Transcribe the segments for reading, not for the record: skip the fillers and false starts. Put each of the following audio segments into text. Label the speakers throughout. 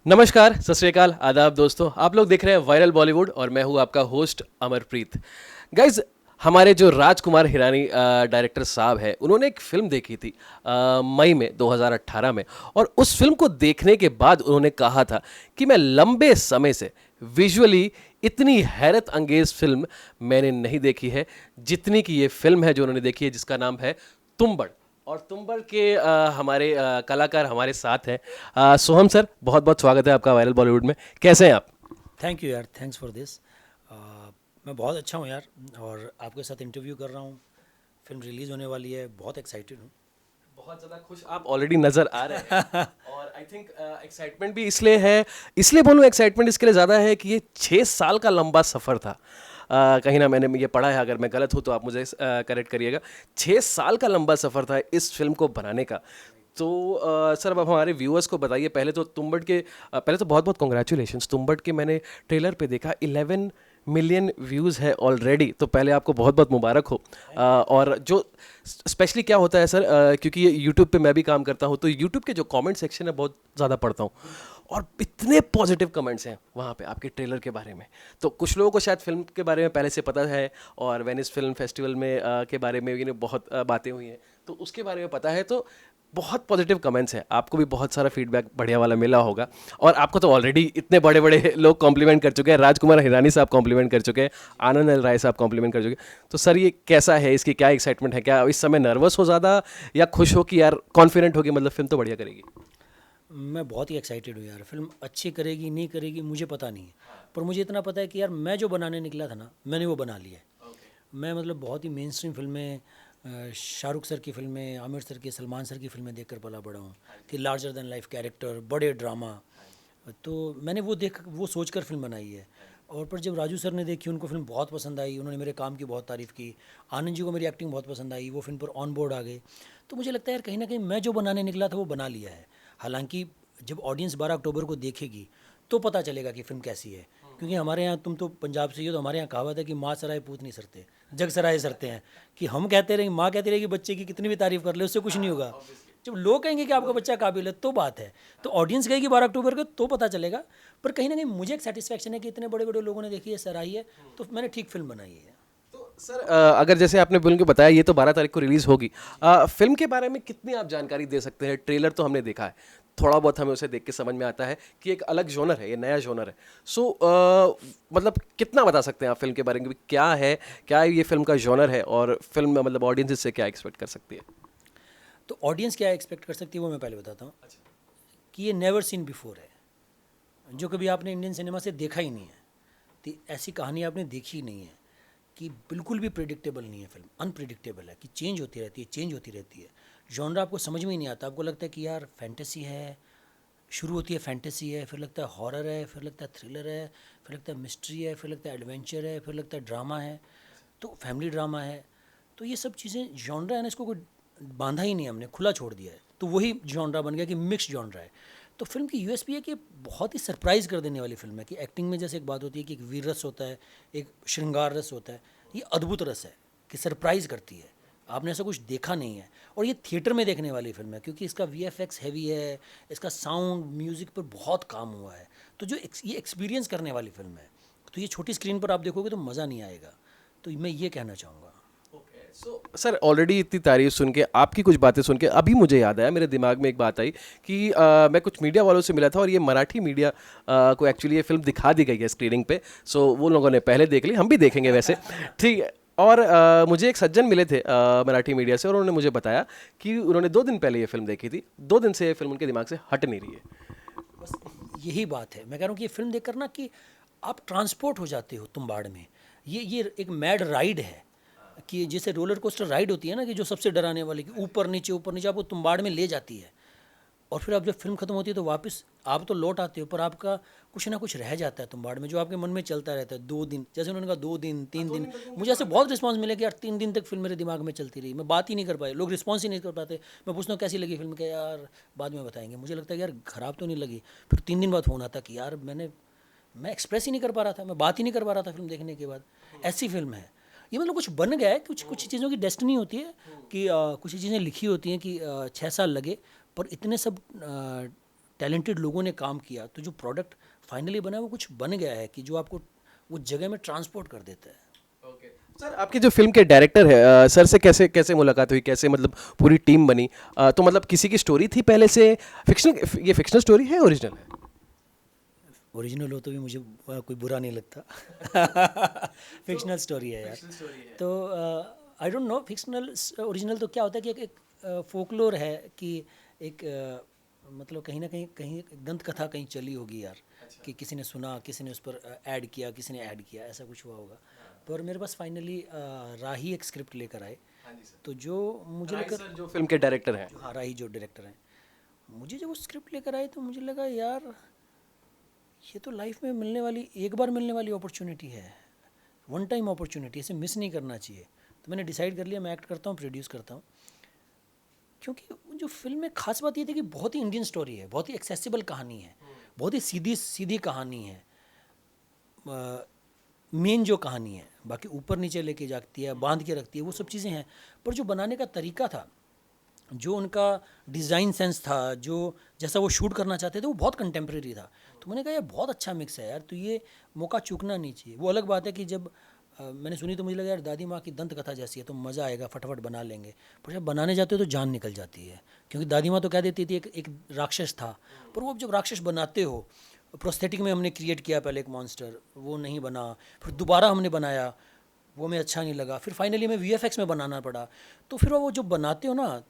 Speaker 1: नमस्कार, सत श्री अकाल, आदाब दोस्तों। आप लोग देख रहे हैं वायरल बॉलीवुड और मैं हूं आपका होस्ट अमरप्रीत। गाइज, हमारे जो राजकुमार हिरानी डायरेक्टर साहब हैं, उन्होंने एक फिल्म देखी थी मई में 2018 में। और उस फिल्म को देखने के बाद उन्होंने कहा था कि मैं लंबे समय से विजुअली इतनी हैरत अंगेज फिल्म मैंने नहीं देखी है जितनी कि ये फिल्म है जो उन्होंने देखी है, जिसका नाम है तुम्बड़। और तुम्बड़ के हमारे कलाकार हमारे साथ हैं। सोहम सर, बहुत बहुत स्वागत है आपका वायरल बॉलीवुड में। कैसे हैं आप?
Speaker 2: थैंक यू यार, थैंक्स फॉर दिस। मैं बहुत अच्छा हूँ यार, और आपके साथ इंटरव्यू कर रहा हूँ। फिल्म रिलीज़ होने वाली है, बहुत एक्साइटेड हूँ।
Speaker 1: बहुत ज़्यादा खुश आप ऑलरेडी नज़र आ रहे हैं। और आई थिंक एक्साइटमेंट भी इसलिए है, इसलिए बोलूँ एक्साइटमेंट इसके लिए ज़्यादा है कि ये 6 साल का लंबा सफ़र था। कहीं ना मैंने ये पढ़ा है, अगर मैं गलत हूँ तो आप मुझे करेक्ट करिएगा। 6 साल का लंबा सफ़र था इस फिल्म को बनाने का। तो सर, अब हमारे व्यूअर्स को बताइए। पहले तो तुम्बड़ के पहले तो बहुत बहुत कॉन्ग्रेचुलेशंस। तुम्बड़ के मैंने ट्रेलर पे देखा 11 मिलियन व्यूज़ है ऑलरेडी, तो पहले आपको बहुत बहुत मुबारक हो। और जो स्पेशली क्या होता है सर, क्योंकि ये यूट्यूब पे मैं भी काम करता हूँ, तो यूट्यूब के जो कमेंट सेक्शन है बहुत ज़्यादा पढ़ता हूँ, और इतने पॉजिटिव कमेंट्स हैं वहाँ पे आपके ट्रेलर के बारे में। तो कुछ लोगों को शायद फिल्म के बारे में पहले से पता है, और वेनिस फिल्म फेस्टिवल में के बारे में भी बहुत बातें हुई हैं, तो उसके बारे में पता है। तो बहुत पॉजिटिव कमेंट्स हैं, आपको भी बहुत सारा फीडबैक बढ़िया वाला मिला होगा। और आपको तो ऑलरेडी इतने बड़े बड़े लोग कॉम्प्लीमेंट कर चुके हैं। राजकुमार हिरानी साहब कॉम्प्लीमेंट कर चुके हैं, आनंद एल राय साहब कॉम्प्लीमेंट कर चुके हैं। तो सर, ये कैसा है, इसकी क्या एक्साइटमेंट है? क्या इस समय नर्वस हो ज़्यादा, या खुश हो कि यार कॉन्फिडेंट हो कि मतलब फिल्म तो बढ़िया करेगी?
Speaker 2: मैं बहुत ही एक्साइटेड हूँ यार। फिल्म अच्छी करेगी नहीं करेगी मुझे पता नहीं है, पर मुझे इतना पता है कि यार मैं जो बनाने निकला था ना, मैंने वो बना लिया है। मैं मतलब बहुत ही मेन स्ट्रीम फिल्में, शाहरुख सर की फिल्में, आमिर सर की, सलमान सर की फिल्में देखकर पला बड़ा हूँ कि लार्जर देन लाइफ कैरेक्टर, बड़े ड्रामा। तो मैंने वो सोच कर फिल्म बनाई है। और पर जब राजू सर ने देखी, उनको फिल्म बहुत पसंद आई, उन्होंने मेरे काम की बहुत तारीफ़ की। आनंद जी को मेरी एक्टिंग बहुत पसंद आई, वो फिल्म पर ऑन बोर्ड आ गए। तो मुझे लगता है यार, कहीं ना कहीं मैं जो बनाने निकला था वो बना लिया है। हालांकि जब ऑडियंस 12 अक्टूबर को देखेगी तो पता चलेगा कि फ़िल्म कैसी है। क्योंकि हमारे यहाँ, तुम तो पंजाब से ही हो, तो हमारे यहाँ कहावत है कि माँ सराय पूत नहीं सरते, जग सराय सरते हैं। कि हम कहते रहेंगे, माँ कहती रहेगी बच्चे की कितनी भी तारीफ़ कर ले, उससे कुछ नहीं होगा। जब लोग कहेंगे कि आपका बच्चा काबिल है तो बात है। तो ऑडियंस कहेगी 12 अक्टूबर को तो पता चलेगा। पर कहीं ना कहीं मुझे एक सेटिस्फेक्शन है कि इतने बड़े बड़े लोगों ने देखी है, सराही है, तो मैंने ठीक फिल्म बनाई है।
Speaker 1: तो सर, अगर जैसे आपने फिल्म को बताया ये तो 12 तारीख को रिलीज होगी, फिल्म के बारे में कितनी आप जानकारी दे सकते हैं? ट्रेलर तो हमने देखा है, थोड़ा बहुत हमें उसे देख के समझ में आता है कि एक अलग जॉनर है, ये नया जॉनर है। सो मतलब कितना बता सकते हैं आप फिल्म के बारे में? क्या है, क्या ये फिल्म का जॉनर है, और फिल्म में मतलब ऑडियंस इससे क्या एक्सपेक्ट कर सकती है?
Speaker 2: तो ऑडियंस क्या एक्सपेक्ट कर सकती है वो मैं पहले बताता हूँ। कि ये नेवर सीन बिफोर है, जो कभी आपने इंडियन सिनेमा से देखा ही नहीं है। तो ऐसी कहानी आपने देखी ही नहीं है। कि बिल्कुल भी प्रिडिक्टेबल नहीं है फिल्म, अनप्रिडिक्टेबल है, कि चेंज होती रहती है, चेंज होती रहती है। जॉनरा आपको समझ में ही नहीं आता, आपको लगता है कि यार फैंटेसी है, शुरू होती है फैंटेसी है, फिर लगता है हॉरर है, फिर लगता है थ्रिलर है, फिर लगता है मिस्ट्री है, फिर लगता है एडवेंचर है, फिर लगता है ड्रामा है, तो फैमिली ड्रामा है। तो ये सब चीज़ें जॉनरा है ना, इसको कोई बांधा ही नहीं, हमने खुला छोड़ दिया है, तो वही जॉनरा बन गया कि मिक्स जॉनरा है। तो फिल्म की यूएसपी है कि बहुत ही सरप्राइज कर देने वाली फिल्म है। कि एक्टिंग में जैसे एक बात होती है कि एक वीर रस होता है, एक श्रृंगार रस होता है, ये अद्भुत रस है कि सरप्राइज करती है। आपने ऐसा कुछ देखा नहीं है। और ये थिएटर में देखने वाली फिल्म है, क्योंकि इसका वीएफएक्स हैवी है, इसका साउंड म्यूज़िक पर बहुत काम हुआ है। तो ये एक्सपीरियंस करने वाली फिल्म है। तो ये छोटी स्क्रीन पर आप देखोगे तो मज़ा नहीं आएगा। तो मैं ये कहना चाहूँगा।
Speaker 1: सो सर, ऑलरेडी इतनी तारीफ सुन के, आपकी कुछ बातें सुन के अभी मुझे याद आया, मेरे दिमाग में एक बात आई कि मैं कुछ मीडिया वालों से मिला था, और ये मराठी मीडिया को एक्चुअली ये फिल्म दिखा दी गई है स्क्रीनिंग पे। सो वो लोगों ने पहले देख ली, हम भी देखेंगे वैसे। ठीक है। और मुझे एक सज्जन मिले थे मराठी मीडिया से, और उन्होंने मुझे बताया कि उन्होंने 2 दिन पहले ये फिल्म देखी थी, 2 दिन से ये फिल्म उनके दिमाग से हट नहीं रही है।
Speaker 2: बस यही बात है। मैं कह रहा हूँ कि ये फिल्म देखकर ना, कि आप ट्रांसपोर्ट हो जाते हो तुम्बाड़ में। ये एक मैड राइड है। कि जैसे रोलर कोस्टर राइड होती है ना, कि जो सबसे डराने वाली, कि ऊपर नीचे आपको तुम्बाड़ में ले जाती है। और फिर आप जब फिल्म खत्म होती है तो वापस आप तो लौट आते हो, पर आपका कुछ ना कुछ रह जाता है तुम्बाड़ में, जो आपके मन में चलता रहता है 2 दिन। जैसे उन्होंने कहा 2 दिन 3 दिन, मुझे ऐसे बहुत रिस्पांस मिले कि यार 3 दिन तक फिल्म मेरे दिमाग में चलती रही, मैं बात ही नहीं कर पाए, लोग रिस्पॉन्स ही नहीं कर पाते। मैं पूछता हूँ कैसी लगी फिल्म, के यार बाद में बताएंगे। मुझे लगता है कि यार ख़राब तो नहीं लगी। फिर 3 दिन बाद फ़ोन आता कि यार मैं एक्सप्रेस ही नहीं कर पा रहा था, मैं बात ही नहीं कर पा रहा था फिल्म देखने के बाद। ऐसी फिल्म है ये। मतलब कुछ बन गया है, कुछ कुछ चीज़ों की डेस्टिनी होती है कि कुछ चीज़ें लिखी होती हैं कि 6 साल लगे, पर इतने सब टैलेंटेड लोगों ने काम किया तो जो प्रोडक्ट फाइनली बना है वो कुछ बन गया है कि जो आपको वो जगह में ट्रांसपोर्ट कर देता है।
Speaker 1: सर आपके जो फिल्म के डायरेक्टर है सर से कैसे कैसे मुलाकात हुई, कैसे मतलब पूरी टीम बनी? तो मतलब किसी की स्टोरी थी पहले से, फिक्शनल, ये फिक्शनल स्टोरी है ओरिजिनल है?
Speaker 2: ओरिजिनल हो तो भी मुझे कोई बुरा नहीं लगता। फिक्शनल स्टोरी है यार। तो I don't know fictional original तो क्या होता है कि एक फोकलोर है कि एक मतलब कहीं ना कहीं दंत कथा कहीं चली होगी यार। कि किसी ने सुना, किसी ने उस पर ऐड किया, किसी ने ऐड किया, ऐसा कुछ हुआ होगा। पर मेरे पास फाइनली राही एक स्क्रिप्ट लेकर आए। तो जो मुझे
Speaker 1: राय
Speaker 2: लेकर,
Speaker 1: सर जो फिल्म के डायरेक्टर हैं।
Speaker 2: हाँ राही जो डायरेक्टर हैं, मुझे जब वो स्क्रिप्ट लेकर आए तो मुझे लगा यार ये तो लाइफ में मिलने वाली, एक बार मिलने वाली अपॉर्चुनिटी है, वन टाइम अपॉर्चुनिटी, इसे मिस नहीं करना चाहिए। तो मैंने डिसाइड कर लिया मैं एक्ट करता हूँ, प्रोड्यूस करता हूँ। क्योंकि जो फिल्म में खास बात ये थी कि बहुत ही इंडियन स्टोरी है, बहुत ही एक्सेसिबल कहानी है, बहुत ही सीधी सीधी कहानी है। मेन जो कहानी है, बाकी ऊपर नीचे लेके जाती है, बांध के रखती है, वो सब चीज़ें हैं। पर जो बनाने का तरीका था, जो उनका डिज़ाइन सेंस था, जो जैसा वो शूट करना चाहते थे, वो बहुत कंटेम्प्रेरी था। तो मैंने कहा यार बहुत अच्छा मिक्स है यार, तो ये मौका चूकना नहीं चाहिए। वो अलग बात है कि जब मैंने सुनी तो मुझे लगा यार दादी माँ की दंत कथा जैसी है तो मज़ा आएगा, फटाफट बना लेंगे। पर जब बनाने जाते हो तो जान निकल जाती है, क्योंकि दादी माँ तो कह देती थी एक राक्षस था। पर वो जब राक्षस बनाते हो, प्रोस्थेटिक में हमने क्रिएट किया पहले एक मॉन्स्टर, वो नहीं बना, फिर दोबारा हमने बनाया, वो हमें अच्छा नहीं लगा, फिर फाइनली हमें VFX में बनाना पड़ा। तो फिर वो जो बनाते हो ना,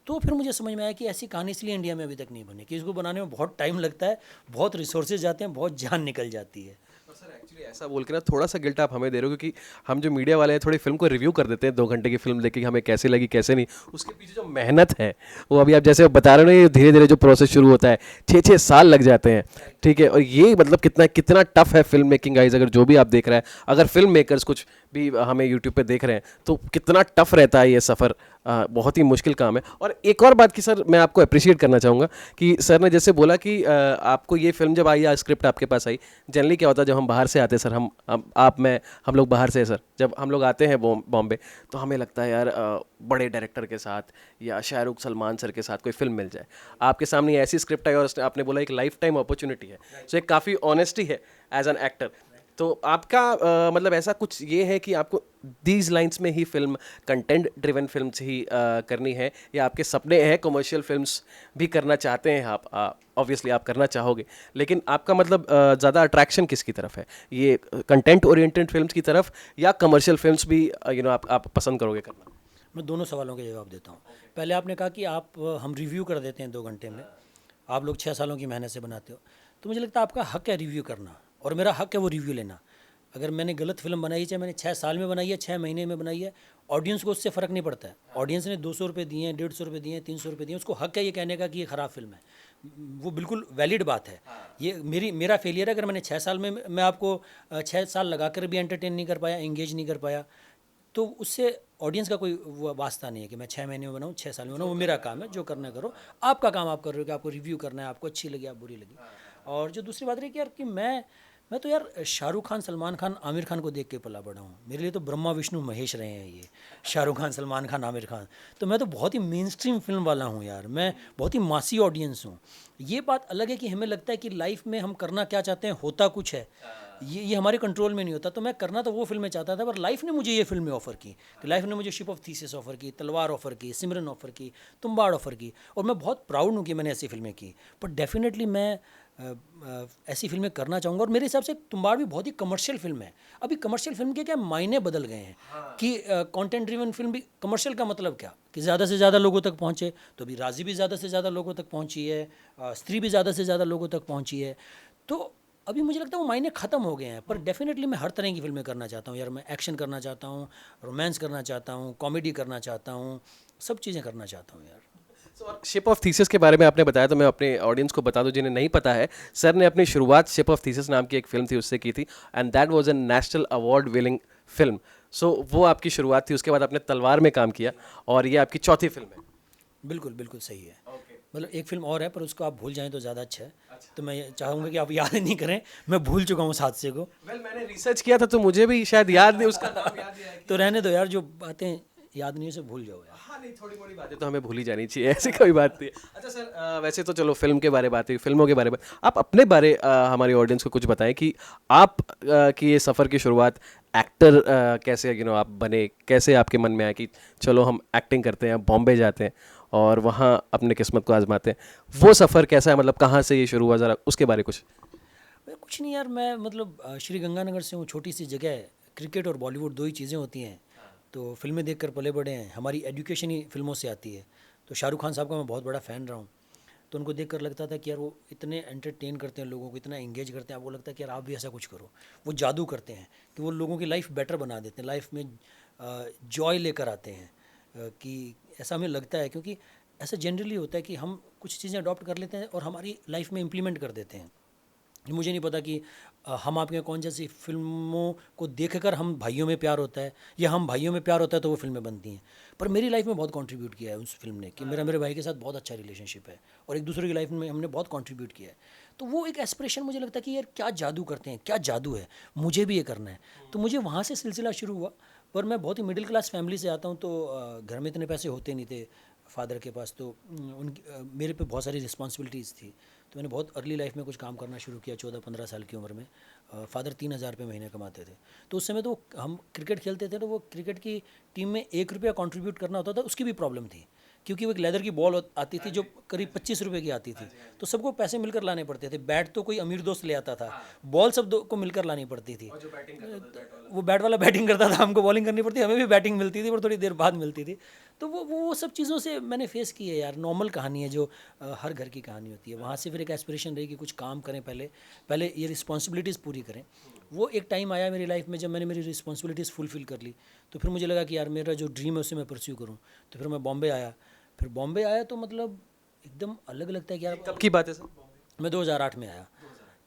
Speaker 2: तो फिर मुझे समझ में आया कि ऐसी कहानी इसलिए इंडिया में अभी तक नहीं बनी कि इसको बनाने में बहुत टाइम लगता है, बहुत रिसोर्सेज जाते हैं, बहुत जान निकल जाती है।
Speaker 1: सर एक्चुअली ऐसा बोल के ना थोड़ा सा गिल्ट आप हमें दे रहे हो, क्योंकि हम जो मीडिया वाले हैं थोड़ी फिल्म को रिव्यू कर देते हैं 2 घंटे की फिल्म देख के हमें कैसे लगी कैसे नहीं, उसके पीछे जो मेहनत है वो अभी आप जैसे बता रहे हो ना, ये धीरे धीरे जो प्रोसेस शुरू होता है 6-6 साल लग जाते हैं, ठीक है। और ये मतलब कितना कितना टफ है फिल्म मेकिंग गाइज, अगर जो भी आप देख रहे हैं, अगर फिल्म मेकर्स कुछ भी हमें यूट्यूब पे देख रहे हैं तो कितना टफ रहता है ये सफ़र, बहुत ही मुश्किल काम है। और एक और बात की सर मैं आपको अप्रिशिएट करना चाहूँगा कि सर ने जैसे बोला कि आपको ये फिल्म जब आई या स्क्रिप्ट आपके पास आई, जनरली क्या होता है जब हम बाहर से आते हैं सर, हम लोग बाहर से सर जब हम लोग आते हैं बॉम्बे, तो हमें लगता है यार बड़े डायरेक्टर के साथ या शाहरुख सलमान सर के साथ कोई फिल्म मिल जाए। आपके सामने ऐसी स्क्रिप्ट आई और आपने बोला एक लाइफ टाइम अपॉर्चुनिटी है, सो एक काफ़ी ऑनेस्टी है एज एन एक्टर। तो आपका मतलब ऐसा कुछ ये है कि आपको दीज लाइंस में ही फिल्म, कंटेंट ड्रिवन फिल्म्स ही करनी है, या आपके सपने हैं कमर्शियल फिल्म्स भी करना चाहते हैं आप? ऑब्वियसली आप करना चाहोगे, लेकिन आपका मतलब ज़्यादा अट्रैक्शन किसकी तरफ है, ये कंटेंट ओरिएंटेड फिल्म्स की तरफ या कमर्शियल फिल्म्स भी आप पसंद करोगे करना?
Speaker 2: मैं दोनों सवालों के जवाब देता हूँ। पहले आपने कहा कि आप हम रिव्यू कर देते हैं 2 घंटे में, आप लोग 6 सालों की मेहनत से बनाते हो, तो मुझे लगता है आपका हक है रिव्यू करना और मेरा हक है वो रिव्यू लेना। अगर मैंने गलत फिल्म बनाई, चाहे मैंने 6 साल में बनाई है, 6 महीने में बनाई है, ऑडियंस को उससे फ़र्क नहीं पड़ता है। ऑडियंस ने 200 रुपये दिए हैं, 150 रुपये दिए हैं, 300 रुपये दिए हैं, उसको हक है ये कहने का कि ये ख़राब फिल्म है। वो बिल्कुल वैलिड बात है। ये मेरा फेलियर है अगर मैंने 6 साल में, मैं आपको 6 साल लगा कर भी एंटरटेन नहीं कर पाया, एंगेज नहीं कर पाया, तो उससे ऑडियंस का कोई वास्ता नहीं है कि मैं 6 महीने में बनाऊँ, 6 साल में बनाऊँ। वो मेरा काम है, जो करना करो। आपका काम आप कर रहे हो कि आपको रिव्यू करना है, आपको अच्छी लगी, आप बुरी लगी। और जो दूसरी बात रही कि यार कि मैं तो यार शाहरुख खान, सलमान खान, आमिर खान को देख के पला बड़ा हूँ। मेरे लिए तो ब्रह्मा विष्णु महेश रहे हैं ये, शाहरुख खान, सलमान खान, आमिर खान। तो मैं तो बहुत ही मेन स्ट्रीम फिल्म वाला हूँ यार, मैं बहुत ही मासी ऑडियंस हूँ। ये बात अलग है कि हमें लगता है कि लाइफ में हम करना क्या चाहते हैं होता कुछ है, ये हमारे कंट्रोल में नहीं होता। तो मैं करना तो वो फिल्में चाहता था, पर लाइफ ने मुझे ये फिल्में ऑफ़र की। कि लाइफ ने मुझे शिप ऑफ थीसिस ऑफ़र की, तलवार ऑफ़र की, सिमरन ऑफ़र की, तुम्बाड़ ऑफ़र की, और मैं बहुत प्राउड हूँ कि मैंने ऐसी फिल्में की। पर डेफिनेटली मैं ऐसी फिल्में करना चाहूँगा। और मेरे हिसाब से तुम्बाड़ भी बहुत ही कमर्शियल फिल्म है। अभी कमर्शियल फिल्म के क्या मायने बदल गए हैं कि कंटेंट ड्रिवन फिल्म भी कमर्शियल का मतलब क्या कि ज़्यादा से ज़्यादा लोगों तक पहुँचे। तो अभी राजी भी ज़्यादा से ज़्यादा लोगों तक पहुँची है, स्त्री भी ज़्यादा से ज़्यादा लोगों तक पहुँची है। तो अभी मुझे लगता है वो मायने ख़त्म हो गए हैं। पर डेफिनेटली मैं हर तरह की फिल्में करना चाहता हूँ यार। मैं एक्शन करना चाहता हूँ, रोमांस करना चाहता हूँ, कॉमेडी करना चाहता हूँ, सब चीज़ें करना चाहता हूँ यार।
Speaker 1: शिप ऑफ थीसिस के बारे में आपने बताया, तो मैं अपने ऑडियंस को बता दूं जिन्हें नहीं पता है, सर ने अपनी शुरुआत शिप ऑफ थीसिस नाम की एक फिल्म थी उससे की थी, and that was a national award winning film. So वो आपकी शुरुआत थी। उसके बाद आपने तलवार में काम किया और ये आपकी चौथी फिल्म है।
Speaker 2: बिल्कुल बिल्कुल सही है। मतलब एक फिल्म और है पर उसको आप भूल जाएं तो ज़्यादा अच्छा है। तो मैं चाहूँगा कि आप याद नहीं करें, मैं भूल चुका हूँ उस हादसे को।
Speaker 1: मैंने रिसर्च किया था तो मुझे भी शायद याद नहीं उसका नाम याद नहीं आया।
Speaker 2: तो रहने दो यार, जो बातें याद नहीं है उसे भूल जाओ यार।
Speaker 1: हाँ नहीं, थोड़ी मोड़ी बातें तो हमें भूल ही जानी चाहिए, ऐसी कोई बात नहीं है। अच्छा सर, वैसे तो चलो फिल्म के बारे बात हुई, फिल्मों के बारे में आप अपने बारे हमारी ऑडियंस को कुछ बताएं कि आप की ये सफ़र की शुरुआत एक्टर कैसे आप बने, कैसे आपके मन में आया कि चलो हम एक्टिंग करते हैं, बॉम्बे जाते हैं और वहाँ अपने किस्मत को आजमाते हैं, वो सफ़र कैसा है, मतलब कहाँ से ये शुरू हुआ, ज़रा उसके बारे कुछ।
Speaker 2: कुछ नहीं यार, मैं मतलब श्री गंगानगर से हूँ, छोटी सी जगह है। क्रिकेट और बॉलीवुड दो ही चीज़ें होती हैं, तो फिल्में देखकर पले बड़े हैं, हमारी एजुकेशन ही फिल्मों से आती है। तो शाहरुख खान साहब का मैं बहुत बड़ा फ़ैन रहा हूँ, तो उनको देखकर लगता था कि यार वो इतने एंटरटेन करते हैं लोगों को, इतना इंगेज करते हैं, आपको लगता है कि यार आप भी ऐसा कुछ करो। वो जादू करते हैं कि वो लोगों की लाइफ बेटर बना देते हैं, लाइफ में जॉय लेकर आते हैं। कि ऐसा हमें लगता है, क्योंकि ऐसा जनरली होता है कि हम कुछ चीज़ें अडॉप्ट कर लेते हैं और हमारी लाइफ में इम्प्लीमेंट कर देते हैं। मुझे नहीं पता कि हम आपके यहाँ कौन जैसी फिल्मों को देखकर हम भाइयों में प्यार होता है, या हम भाइयों में प्यार होता है तो वो फिल्में बनती हैं। पर मेरी लाइफ में बहुत कंट्रीब्यूट किया है उस फिल्म ने, कि मेरा मेरे भाई के साथ बहुत अच्छा रिलेशनशिप है और एक दूसरे की लाइफ में हमने बहुत कंट्रीब्यूट किया है। तो वो एक एस्पिरेशन, मुझे लगता है कि यार क्या जादू करते हैं, क्या जादू है, मुझे भी ये करना है। तो मुझे वहाँ से सिलसिला शुरू हुआ। पर मैं बहुत ही मिडिल क्लास फैमिली से आता हूँ, तो घर में इतने पैसे होते नहीं थे फादर के पास, तो उनकी मेरे पे बहुत सारी रिस्पॉन्सिबिलिटीज़ थी। तो मैंने बहुत अर्ली लाइफ में कुछ काम करना शुरू किया, 14-15 साल की उम्र में। फादर 3,000 रुपये महीने कमाते थे, तो उस समय तो हम क्रिकेट खेलते थे, तो वो क्रिकेट की टीम में 1 रुपया कंट्रीब्यूट करना होता था, उसकी भी प्रॉब्लम थी, क्योंकि वो एक लेदर की बॉल आती थी जो करीब 25 रुपये की आती थी। तो सबको पैसे मिलकर लाने पड़ते थे। बैट तो कोई अमीर दोस्त ले आता था, बॉल सब को मिलकर लानी पड़ती थी। वो बैट वाला बैटिंग करता था, हमको बॉलिंग करनी पड़ती, हमें भी बैटिंग मिलती थी पर थोड़ी देर बाद मिलती थी। तो वो सब चीज़ों से मैंने फेस की है यार। नॉर्मल कहानी है जो हर घर की कहानी होती है। वहाँ से फिर एक एस्पिरेशन रही कि कुछ काम करें, पहले पहले ये रिस्पॉन्सिबिलिटीज़ पूरी करें। वो एक टाइम आया मेरी लाइफ में जब मैंने मेरी रिस्पॉन्सिबिलिटीज़ फुलफ़िल कर ली, तो फिर मुझे लगा कि यार मेरा जो ड्रीम है उसे मैं परस्यू करूँ। तो फिर मैं बॉम्बे आया। फिर बॉम्बे आया तो मतलब एकदम अलग लगता है कि यार,
Speaker 1: कब की बात है सर?
Speaker 2: मैं 2008 में आया।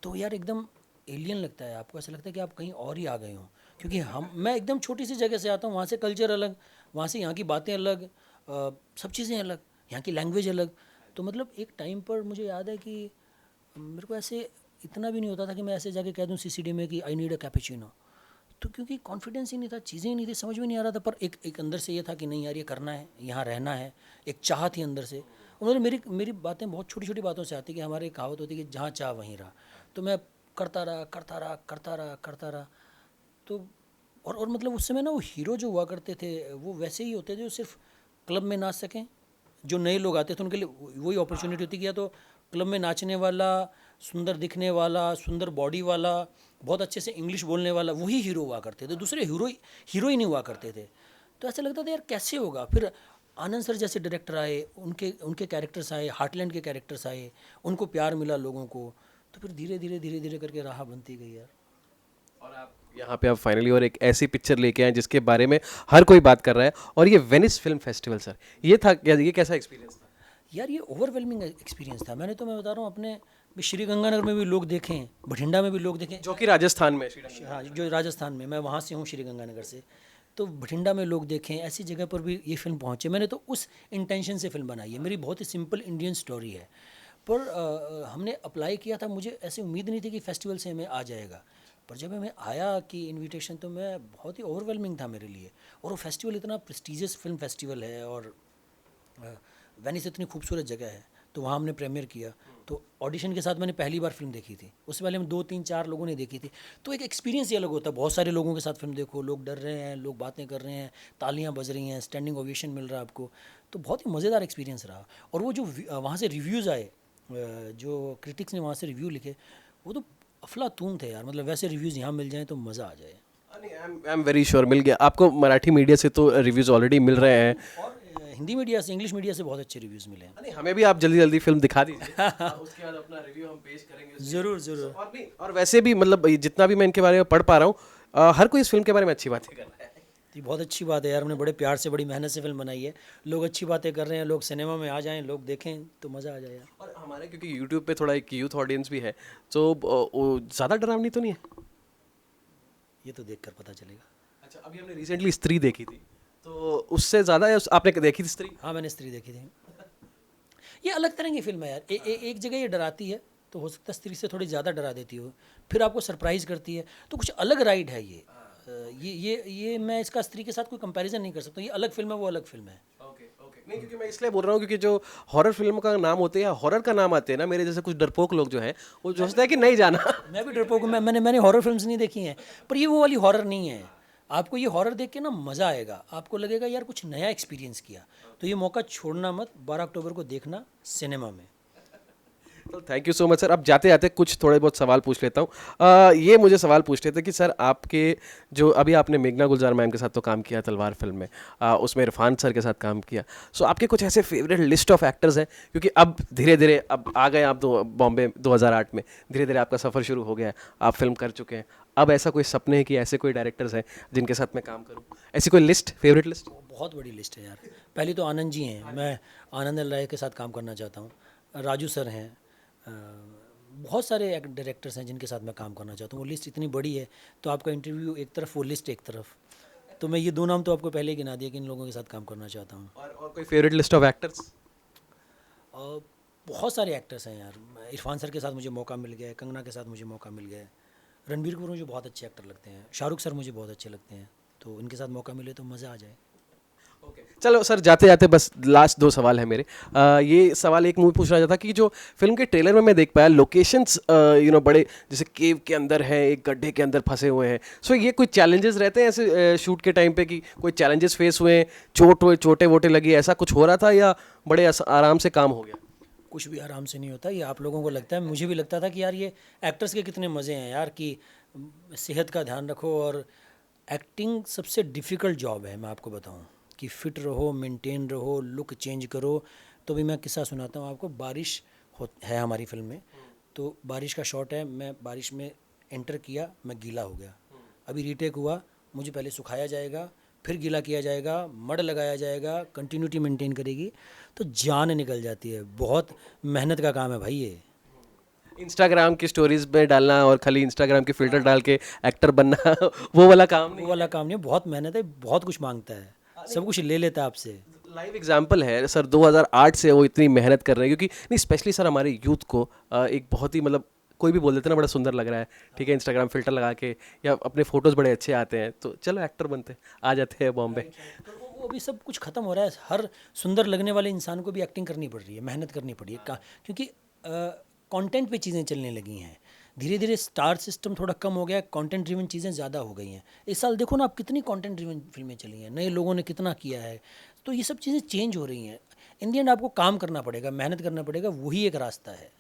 Speaker 2: तो यार एकदम एलियन लगता है, आपको ऐसा लगता है कि आप कहीं और ही आ गए हों, क्योंकि मैं एकदम छोटी सी जगह से आता हूँ, वहाँ से कल्चर अलग, वहाँ से यहाँ की बातें अलग, सब चीज़ें अलग, यहाँ की लैंग्वेज अलग। तो मतलब एक टाइम पर मुझे याद है कि मेरे को ऐसे इतना भी नहीं होता था कि मैं ऐसे जाके कह दूँ सीसीडी में कि आई नीड अ कैपेचिनो। तो क्योंकि कॉन्फिडेंस ही नहीं था, चीज़ें ही नहीं थी, समझ में नहीं आ रहा था। पर एक अंदर से ये था कि नहीं यार ये करना है, यहाँ रहना है, एक चाह थी अंदर से। उन्होंने मेरी मेरी बातें बहुत छोटी छोटी बातों से आती, कि हमारी कहावत होती है कि जहाँ चाह वहीं रहा। तो मैं करता रहा करता रहा करता रहा करता रहा। तो और मतलब उस समय ना वो हीरो जो हुआ करते थे वो वैसे ही होते थे जो सिर्फ क्लब में नाच सकें। जो नए लोग आते थे उनके लिए वही अपॉर्चुनिटी होती कि या तो क्लब में नाचने वाला, सुंदर दिखने वाला, सुंदर बॉडी वाला, बहुत अच्छे से इंग्लिश बोलने वाला, वही हीरो हुआ करते थे, दूसरे हीरो ही नहीं हुआ करते थे। तो ऐसा लगता था यार कैसे होगा। फिर आनंद सर जैसे डायरेक्टर आए, उनके उनके कैरेक्टर्स आए, हार्टलैंड के कैरेक्टर्स आए, उनको प्यार मिला लोगों को। तो फिर धीरे धीरे धीरे धीरे करके राह बनती गई यार।
Speaker 1: और आप यहाँ पे आप फाइनली और एक ऐसी पिक्चर लेके आए जिसके बारे में हर कोई बात कर रहा है, और ये वेनिस फिल्म फेस्टिवल सर, ये था क्या, ये कैसा एक्सपीरियंस था?
Speaker 2: यार ये ओवरवेलमिंग एक्सपीरियंस था। मैं बता रहा हूँ अपने भी, श्री गंगानगर में भी लोग देखें, बठिंडा में भी लोग देखें,
Speaker 1: जो कि राजस्थान में
Speaker 2: हाँ जो राजस्थान में, मैं वहाँ से हूँ श्री गंगानगर से। तो बठिंडा में लोग देखें, ऐसी जगह पर भी ये फिल्म पहुँचे। मैंने तो उस इंटेंशन से फिल्म बनाई है। मेरी बहुत ही सिंपल इंडियन स्टोरी है। पर हमने अप्लाई किया था, मुझे ऐसी उम्मीद नहीं थी कि फेस्टिवल से हमें आ जाएगा। पर जब हमें आया कि इनविटेशन, तो मैं बहुत ही ओवरवेलमिंग था मेरे लिए। और वो फेस्टिवल इतना प्रेस्टिजियस फिल्म फेस्टिवल है, और वेनिस इतनी खूबसूरत जगह है। तो वहाँ हमने प्रीमियर किया। तो ऑडिशन के साथ मैंने पहली बार फिल्म देखी थी, उससे पहले हम 2-3-4 लोगों ने देखी थी। तो एक एक्सपीरियंस ही अलग होता है, बहुत सारे लोगों के साथ फिल्म देखो, लोग डर रहे हैं, लोग बातें कर रहे हैं, तालियां बज रही हैं, स्टैंडिंग ओवेशन मिल रहा है आपको। तो बहुत ही मज़ेदार एक्सपीरियंस रहा। और वो जो वहाँ से रिव्यूज़ आए, जो क्रिटिक्स ने वहाँ से रिव्यू लिखे, वो तो अफलातून थे यार। मतलब वैसे रिव्यूज़ यहाँ मिल जाएँ तो मज़ा आ जाए।
Speaker 1: आई एम वेरी श्योर मिल गया आपको। मराठी मीडिया से तो रिव्यूज़ ऑलरेडी मिल रहे हैं,
Speaker 2: और हिंदी मीडिया से, इंग्लिश मीडिया से बहुत अच्छे रिव्यूज़ मिले हैं।
Speaker 1: नहीं हमें भी आप जल्दी जल्दी फिल्म दिखा दीजिए, उसके बाद अपना रिव्यू हम पेश करेंगे।
Speaker 2: ज़रूर ज़रूर।
Speaker 1: और नहीं, और वैसे भी मतलब जितना भी मैं इनके बारे में पढ़ पा रहा हूँ, हर कोई इस फिल्म के बारे में अच्छी बातें कर रहा है।
Speaker 2: ये बहुत अच्छी बात है यार। हमने बड़े प्यार से, बड़ी मेहनत से फिल्म बनाई है। लोग अच्छी बातें कर रहे हैं, लोग सिनेमा में आ जाएं, लोग देखें तो मज़ा आ जाए यार।
Speaker 1: और हमारे क्योंकि यूट्यूब पे थोड़ा एक यूथ ऑडियंस भी है, तो ज़्यादा डरावनी तो नहीं है?
Speaker 2: ये तो देखकर पता चलेगा।
Speaker 1: अच्छा, अभी हमने रिसेंटली स्त्री देखी थी, तो उससे ज़्यादा आपने देखी थी स्त्री?
Speaker 2: हाँ मैंने स्त्री देखी थी। ये अलग तरह की फिल्म है यार। एक जगह ये डराती है, तो हो सकता है स्त्री से थोड़ी ज़्यादा डरा देती हो, फिर आपको सरप्राइज़ करती है, तो कुछ अलग राइड है ये। ये मैं इसका स्त्री के साथ कोई कंपैरिजन नहीं कर सकता, ये अलग फिल्म है, वो अलग फिल्म है।
Speaker 1: ओके ओके, नहीं क्योंकि मैं इसलिए बोल रहा हूँ क्योंकि जो हॉरर फिल्म का नाम होते हैं या हॉरर का नाम आते हैं ना, मेरे जैसे कुछ डरपोक लोग जो है वो सोचता है कि नहीं जाना।
Speaker 2: मैं भी डरपोक हूँ, मैंने हॉरर फिल्म्स नहीं देखी हैं, पर ये वो वाली हॉरर नहीं है। आपको ये हॉरर देख के ना मज़ा आएगा, आपको लगेगा यार कुछ नया एक्सपीरियंस किया। तो ये मौका छोड़ना मत, 12 अक्टूबर को देखना सिनेमा में।
Speaker 1: तो thank you so much sir. अब जाते जाते कुछ थोड़े बहुत सवाल पूछ लेता हूँ। ये मुझे सवाल पूछते थे कि सर आपके जो अभी आपने मेघना गुलजार मैम के साथ तो काम किया तलवार फिल्म में, उसमें इरफान सर के साथ काम किया, सो आपके कुछ ऐसे फेवरेट लिस्ट ऑफ एक्टर्स हैं? क्योंकि अब धीरे धीरे अब आ गए आप बॉम्बे 2008 में, धीरे धीरे आपका सफ़र शुरू हो गया है, आप फिल्म कर चुके हैं। अब ऐसा कोई सपने हैं कि ऐसे कोई डायरेक्टर्स हैं जिनके साथ मैं काम करूँ? ऐसी कोई लिस्ट, फेवरेट लिस्ट?
Speaker 2: बहुत बड़ी लिस्ट है यार। पहले तो आनंद जी हैं, मैं आनंद एल राय के साथ काम करना चाहता हूँ। राजू सर हैं, बहुत सारे डायरेक्टर्स हैं जिनके साथ मैं काम करना चाहता हूँ। वो लिस्ट इतनी बड़ी है, तो आपका इंटरव्यू एक तरफ, वो लिस्ट एक तरफ। तो मैं ये दो नाम तो आपको पहले ही गिना दिया कि इन लोगों के साथ काम करना चाहता हूँ।
Speaker 1: और कोई फेवरेट लिस्ट ऑफ एक्टर्स?
Speaker 2: बहुत सारे एक्टर्स हैं यार। इरफान सर के साथ मुझे मौका मिल गया है, कंगना के साथ मुझे मौका मिल गया है, रणबीर कपूर मुझे बहुत अच्छे एक्टर लगते हैं, शाहरुख सर मुझे बहुत अच्छे लगते हैं। तो इनके साथ मौका मिले तो मज़ा आ जाए।
Speaker 1: ओके चलो सर, जाते जाते बस लास्ट दो सवाल है मेरे। ये सवाल एक मूवी पूछना चाहता कि जो फिल्म के ट्रेलर में मैं देख पाया लोकेशंस बड़े जैसे केव के अंदर है, एक गड्ढे के अंदर फंसे हुए हैं, सो ये कोई चैलेंजेस रहते हैं ऐसे शूट के टाइम पे कि कोई चैलेंजेस फेस हुए हैं, चोटें वोटें लगी, ऐसा कुछ हो रहा था या बड़े आराम से काम हो गया?
Speaker 2: कुछ भी आराम से नहीं होता, ये आप लोगों को लगता है, मुझे भी लगता था कि यार ये एक्टर्स के कितने मज़े हैं यार, कि सेहत का ध्यान रखो। और एक्टिंग सबसे डिफ़िकल्ट जॉब है, मैं आपको बताऊं, कि फ़िट रहो, मेंटेन रहो, लुक चेंज करो। तो भी मैं किस्सा सुनाता हूँ आपको। बारिश है हमारी फिल्म में, तो बारिश का शॉट है, मैं बारिश में एंटर किया, मैं गीला हो गया। अभी रीटेक हुआ, मुझे पहले सुखाया जाएगा, फिर गीला किया जाएगा, मड लगाया जाएगा, कंटिन्यूटी मेंटेन करेगी, तो जान निकल जाती है। बहुत मेहनत का काम है भाई ये।
Speaker 1: इंस्टाग्राम की स्टोरीज में डालना और खाली इंस्टाग्राम के फिल्टर डाल के एक्टर बनना वो वाला काम
Speaker 2: वो
Speaker 1: नहीं?
Speaker 2: वाला काम नहीं है, बहुत मेहनत है, बहुत कुछ मांगता है, सब कुछ ले लेता है आपसे।
Speaker 1: लाइव एग्जाम्पल है सर, 2008 से वो इतनी मेहनत कर रहे हैं, क्योंकि नहीं स्पेशली सर हमारे यूथ को एक बहुत ही मतलब कोई भी बोल देते ना बड़ा सुंदर लग रहा है, ठीक है, इंस्टाग्राम फिल्टर लगा के या अपने फोटोज बड़े अच्छे आते हैं तो चलो एक्टर बनते हैं, आ जाते हैं बॉम्बे।
Speaker 2: तो वो अभी सब कुछ खत्म हो रहा है। हर सुंदर लगने वाले इंसान को भी एक्टिंग करनी पड़ रही है, मेहनत करनी पड़ी है क्योंकि कंटेंट पे चीज़ें चलने लगी हैं। धीरे धीरे स्टार सिस्टम थोड़ा कम हो गया है, कंटेंट ड्रिवन चीज़ें ज़्यादा हो गई हैं। इस साल देखो ना आप, कितनी कंटेंट ड्रिवन फिल्में चली हैं, नए लोगों ने कितना किया है। तो ये सब चीज़ें चेंज हो रही हैं। इन दी एंड आपको काम करना पड़ेगा, मेहनत करना पड़ेगा, वही एक रास्ता है।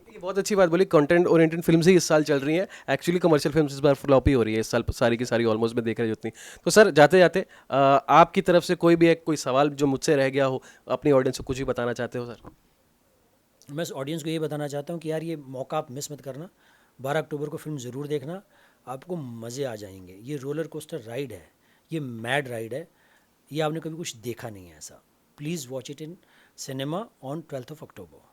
Speaker 1: ये बहुत अच्छी बात बोली, कंटेंट ओरिएंटेड फिल्म्स ही इस साल चल रही हैं। एक्चुअली कमर्शियल फिल्म्स इस बार फ्लॉप ही हो रही है इस साल, सारी की सारी ऑलमोस्ट में देख रहे जितनी। तो सर जाते जाते आपकी तरफ से कोई भी एक कोई सवाल जो मुझसे रह गया हो, अपनी ऑडियंस को कुछ भी बताना चाहते हो सर?
Speaker 2: मैं ऑडियंस को ये बताना चाहता हूँ कि यार ये मौका आप मिस मत करना। 12 अक्टूबर को फिल्म ज़रूर देखना, आपको मज़े आ जाएंगे। ये रोलर कोस्टर राइड है, ये मैड राइड है, ये आपने कभी कुछ देखा नहीं है ऐसा। Please watch it in cinema on 12 October.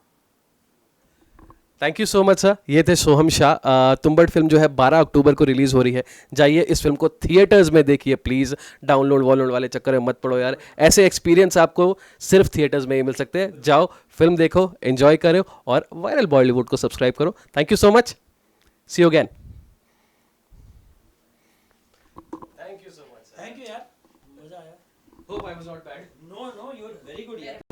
Speaker 1: Thank you so much sir. ये थे सोहम शाह। तुम्बड़ फिल्म जो है 12 अक्टूबर को रिलीज़ हो रही है, जाइए इस फिल्म को थिएटर्स में देखिए प्लीज़। डाउनलोड वॉलोड वाले चक्कर में मत पड़ो यार, ऐसे एक्सपीरियंस आपको सिर्फ थिएटर्स में ही मिल सकते हैं। जाओ फिल्म देखो, एंजॉय करो और वायरल बॉलीवुड को सब्सक्राइब करो। Thank you so much, see you again.
Speaker 2: Thank you यार, मज़ा आया।
Speaker 1: Hope I was not bad.
Speaker 2: No no, you are very good यार।